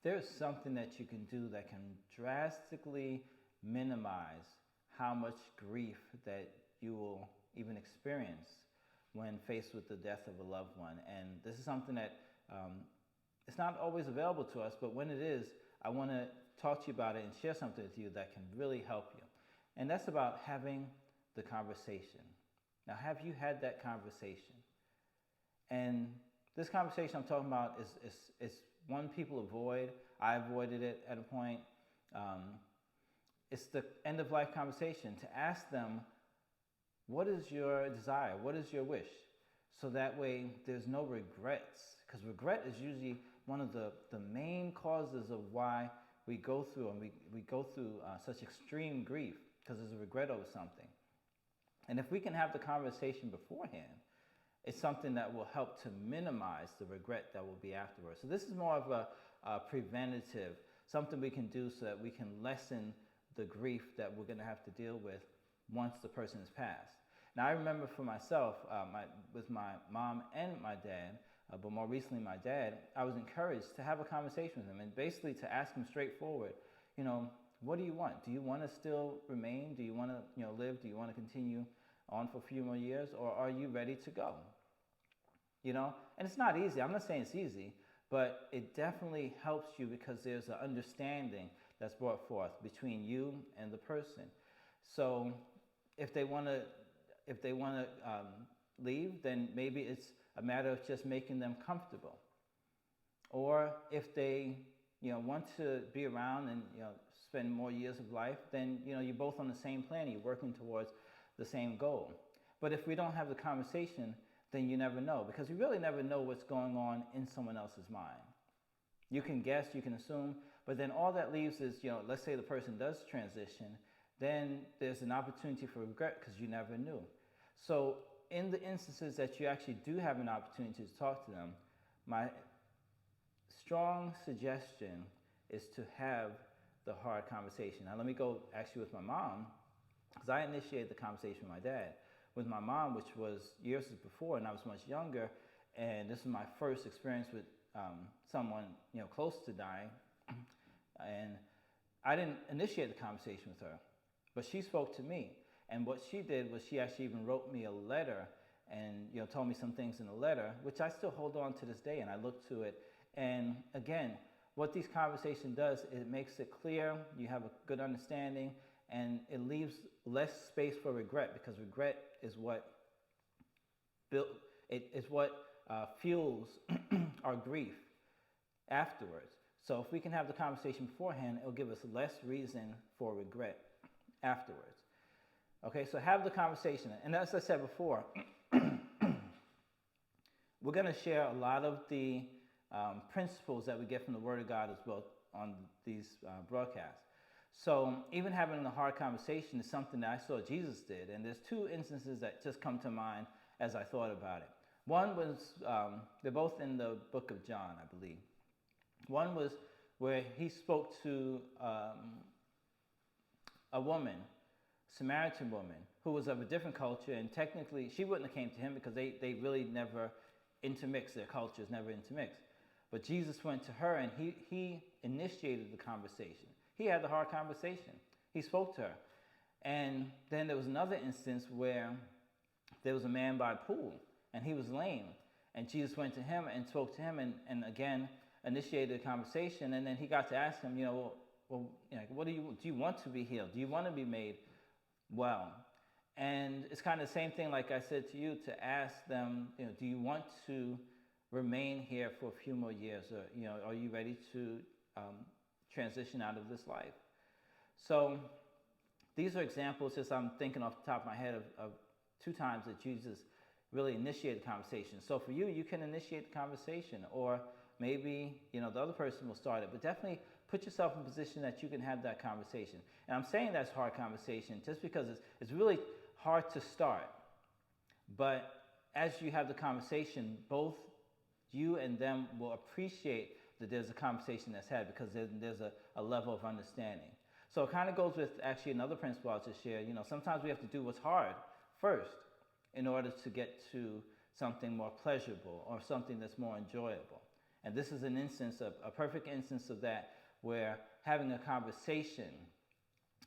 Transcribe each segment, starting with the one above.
there's something that you can do that can drastically minimize how much grief that you will even experience when faced with the death of a loved one. And this is something that it's not always available to us, but when it is, I want to talk to you about it and share something with you that can really help you. And that's about having the conversation. Now, have you had that conversation? And this conversation I'm talking about is one people avoid. I avoided it at a point. It's the end of life conversation, to ask them, what is your desire? What is your wish? So that way there's no regrets. Because regret is usually one of the main causes of why we go through we go through such extreme grief, because there's a regret over something. And if we can have the conversation beforehand, it's something that will help to minimize the regret that will be afterwards. So this is more of a preventative, something we can do so that we can lessen the grief that we're going to have to deal with once the person has passed. Now, I remember for myself, with my mom and my dad, but more recently my dad, I was encouraged to have a conversation with him and basically to ask him straightforward, what do you want? Do you want to still remain? Do you want to live? Do you want to continue on for a few more years, or are you ready to go? And it's not easy. I'm not saying it's easy, but it definitely helps you because there's an understanding that's brought forth between you and the person. So if they want to leave, then maybe it's a matter of just making them comfortable. Or if they want to be around and spend more years of life, then you're both on the same plan. You're working towards the same goal. But if we don't have the conversation, then you never know, because you really never know what's going on in someone else's mind. You can guess, you can assume, but then all that leaves is, let's say the person does transition, then there's an opportunity for regret because you never knew. So in the instances that you actually do have an opportunity to talk to them, my strong suggestion is to have the hard conversation. Now let me go actually with my mom, because I initiated the conversation with my dad. With my mom, which was years before, and I was much younger, and this was my first experience with someone close to dying, and I didn't initiate the conversation with her, but she spoke to me. And what she did was she actually even wrote me a letter and told me some things in the letter, which I still hold on to this day, and I look to it. And again, what these conversations does, it makes it clear, you have a good understanding, and it leaves less space for regret, because regret is what fuels our grief afterwards. So if we can have the conversation beforehand, it'll give us less reason for regret afterwards. Okay, so have the conversation. And as I said before, we're going to share a lot of the principles that we get from the Word of God as well on these broadcasts. So even having the hard conversation is something that I saw Jesus did. And there's two instances that just come to mind as I thought about it. One was, they're both in the book of John, I believe. One was where he spoke to a woman, Samaritan woman, who was of a different culture, and technically she wouldn't have came to him because they really never intermixed, their cultures never intermixed. But Jesus went to her and he initiated the conversation. He had the hard conversation. He spoke to her. And then there was another instance where there was a man by a pool and he was lame. And Jesus went to him and spoke to him and again initiated a conversation. And then he got to ask him, what do you want to be healed? Do you want to be made well? And it's kind of the same thing, like I said to you, to ask them, do you want to remain here for a few more years? Or, are you ready to transition out of this life? So these are examples, just I'm thinking off the top of my head of two times that Jesus really initiated the conversation. So for you, you can initiate the conversation, or maybe the other person will start it, but definitely put yourself in a position that you can have that conversation. And I'm saying that's hard conversation just because it's really hard to start. But as you have the conversation, both you and them will appreciate that there's a conversation that's had, because there's a level of understanding. So it kind of goes with actually another principle I'll just share. Sometimes we have to do what's hard first in order to get to something more pleasurable or something that's more enjoyable. And this is an instance of a perfect instance of that, where having a conversation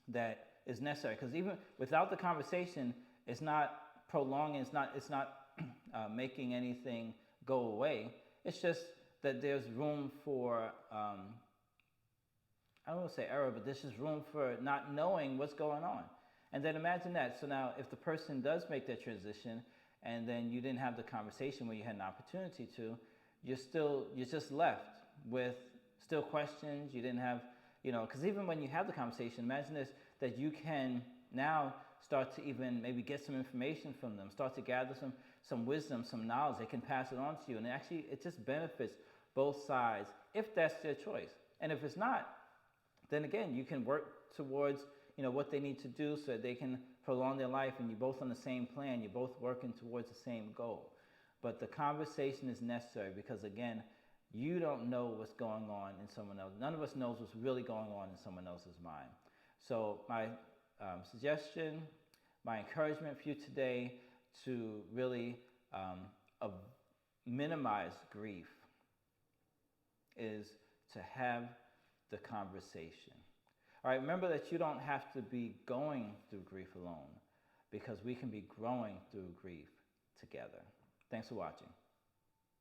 that is necessary, because even without the conversation, it's not prolonging, it's not making anything go away. It's just that there's room for I don't want to say error, but there's just room for not knowing what's going on. And then imagine that. So now, if the person does make that transition, and then you didn't have the conversation where you had an opportunity to, you're just left with still questions. You didn't have, because even when you have the conversation, imagine this, that you can now start to even maybe get some information from them, start to gather some wisdom, some knowledge. They can pass it on to you, and actually it just benefits both sides if that's their choice. And if it's not, then again, you can work towards what they need to do so that they can prolong their life, and you're both on the same plan, you're both working towards the same goal. But the conversation is necessary, because again, you don't know what's going on in someone else. None of us knows what's really going on in someone else's mind. So my suggestion, my encouragement for you today, to really minimize grief, is to have the conversation. All right, remember that you don't have to be going through grief alone, because we can be growing through grief together. Thanks for watching.